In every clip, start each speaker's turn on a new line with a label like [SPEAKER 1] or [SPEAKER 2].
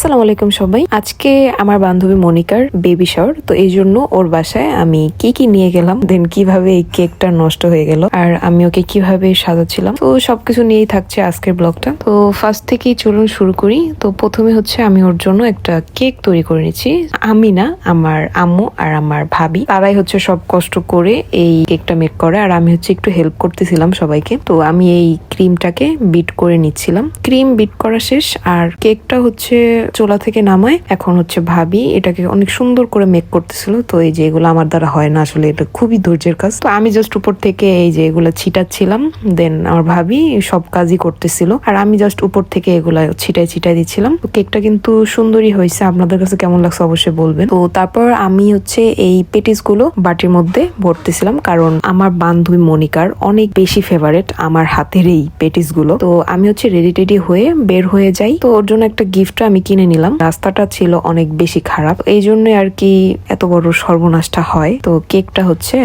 [SPEAKER 1] আসসালামু আলাইকুম সবাই। আজকে আমার বান্ধবী মনিকার বেবি শাওয়ার, তো এই জন্য ওর বাসায় আমি কি নিয়ে গেলাম, দেন কিভাবে এই কেকটা নষ্ট হয়ে গেল আর আমি ওকে কিভাবে সাজাচ্ছিলাম, তো সবকিছু নিয়েই থাকছে আজকের ব্লগটা। তো ফার্স্ট থেকেই চলুন শুরু করি। তো প্রথমে হচ্ছে আমি ওর জন্য একটা কেক তৈরি করে নিচ্ছি। আমি না, আমার আম্মু আর আমার ভাবি তারাই হচ্ছে সব কষ্ট করে এই কেকটা মেক করে, আর আমি হচ্ছে একটু হেল্প করতেছিলাম সবাইকে। তো আমি এই ক্রিমটাকে বিট করে নিচ্ছিলাম। ক্রিম বিট করা শেষ আর কেকটা হচ্ছে চোলা থেকে নামায় এখন হচ্ছে ভাবি এটাকে অনেক সুন্দর করে মেক করতেছিল। তো এই যে এগুলো আমার দ্বারা হয় না, আসলে এটা খুবই ধৈর্যের কাজ। তো আমি জাস্ট উপর থেকে এই যে এগুলা ছিটাচ্ছিলাম, দেন আমার ভাবি সব কাজই করতেছিল আর আমি জাস্ট উপর থেকে এগুলা ছিটাই দিচ্ছিলাম। তো কেকটা কিন্তু সুন্দরই হয়েছে, আপনাদের কাছে কেমন লাগছে অবশ্যই বলবেন। তো তারপর আমি হচ্ছে এই পেটিস গুলো বাটির মধ্যে ভরতেছিলাম, কারণ আমার বান্ধবী মনিকার অনেক বেশি ফেভারিট আমার হাতের এই পেটিস গুলো। তো আমি হচ্ছে রেডি হয়ে বের হয়ে যাই। তো ওর জন্য একটা গিফট আমি কিনে নিলাম। রাস্তাটা ছিল অনেক বেশি খারাপ, এই জন্য আর কি এত বড় সর্বনাশটা হয়। তো কেকটা হচ্ছে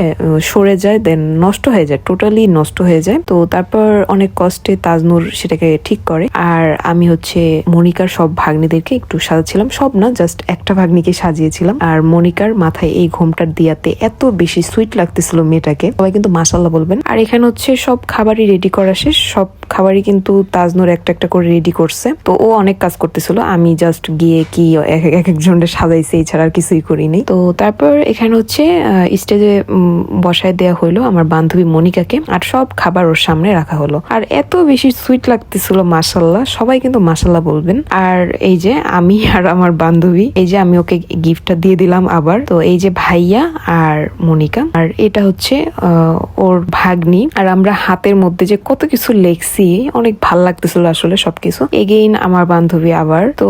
[SPEAKER 1] সরে যায়, দেন নষ্ট হয়ে যায়, টোটালি নষ্ট হয়ে যায়। তো তারপর অনেক কষ্টে তাজনুর সেটাকে ঠিক করে, আর আমি হচ্ছে মনিকার সব ভাগ্নিদেরকে একটু সাজাচ্ছিলাম। সব না, জাস্ট একটা ভাগ্নিকে সাজিয়েছিলাম। আর মনিকার মাথায় এই ঘোমটার দিয়াতে এত বেশি সুইট লাগতেছিল মেয়েটাকে, সবাই কিন্তু মাশাআল্লাহ বলবেন। আর এখানে হচ্ছে সব খাবারই রেডি করা শেষ, সব খাবারই কিন্তু তাজনুর একটা করে রেডি করছে। তো ও অনেক কাজ করতেছিল, আমি জাস্ট গিয়ে কি একজনের সাজাইছে, এছাড়া আর কিছুই করিনি। তো তারপর এখানে হচ্ছে স্টেজে বসায় দেয়া হইলো আমার বান্ধবী মনিকাকে, আর সব খাবার ওর সামনে রাখা হলো। আর এত বেশি সুইট লাগতেছিল, মাশাআল্লাহ, সবাই কিন্তু মাশাআল্লাহ বলবেন। আর এই যে আমি আর আমার বান্ধবী, এই যে আমি ওকে গিফটটা দিয়ে দিলাম আবার। তো এই যে ভাইয়া আর মনিকা, আর এটা হচ্ছে ওর ভাগ্নি। আর আমরা হাতের মধ্যে যে কত কিছু লেখছি, অনেক ভাল লাগতেছিল আসলে সবকিছু। এগেইন আমার বান্ধবী আবার, তো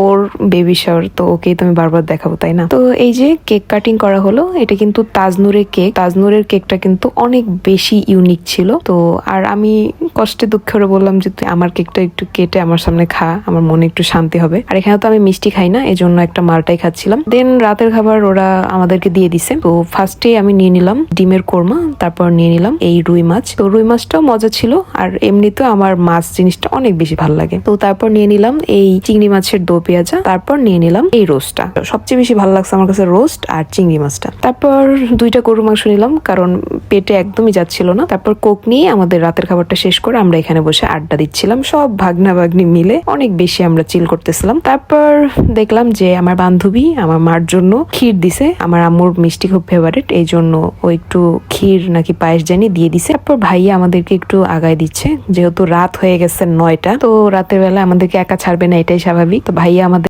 [SPEAKER 1] ওর বেবি শাওয়ার, তো ওকেই তো আমি বারবার দেখাবো, তাই না? তো এই যে কেক কাটিং করা হলো, এটা কিন্তু তাজনুরের কেক। তাজনুরের কেকটা কিন্তু অনেক বেশি ইউনিক ছিল। তো আর আমি কষ্টে দুঃখে বললাম যে তুই আমার কেকটা একটু কেটে আমার সামনে খা, আমার মনে একটু শান্তি হবে। আর এখানে তো আমি মিষ্টি খাই না, এজন্য একটা মালটাই খাচ্ছিলাম। দেন রাতের খাবার ওরা আমাদেরকে দিয়ে দিছে। তো ফার্স্টে আমি নিয়ে নিলাম ডিমের কোরমা, তারপর নিয়ে নিলাম এই রুই মাছ। তো রুই মাছটাও মজা ছিল, আর এমনিতেও আমার মাছ জিনিসটা অনেক বেশি ভালো লাগে। তো তারপর নিয়ে নিলাম এই চিংড়ি মাছের দো পেঁয়াজা, তারপর নিয়ে নিলাম এই রোস্টটা। সবচেয়ে বেশি ভালো লাগছে আমার কাছে রোস্ট আর চিংড়ি মাছটা। তারপর 2টা গরু মাংস নিলাম, কারণ পেটে একদমই যাচ্ছিল না। তারপর কোক নিয়ে আমাদের রাতের খাবারটা শেষ করে আমরা এখানে বসে আড্ডা দিচ্ছিলাম, সব ভাগনা ভাগ্নি মিলে অনেক বেশি আমরা চিল করতেছিলাম। তারপর দেখলাম যে আমার বান্ধবী আমার মার জন্য ক্ষীর দিছে। আমার আম্মুর মিষ্টি খুব ফেভারিট, এই জন্য ও একটু ক্ষীর নাকি পায়েস জানি দিয়ে দিছে। তারপর ভাইয়া আমাদেরকে একটু আগায় দিচ্ছে, যেহেতু রাত হয়ে গেছে 9টা। তো রাতের বেলা আমাদেরকে একা ছাড়বে না, এটাই স্বাভাবিক। তো ভাইয়া আমাদের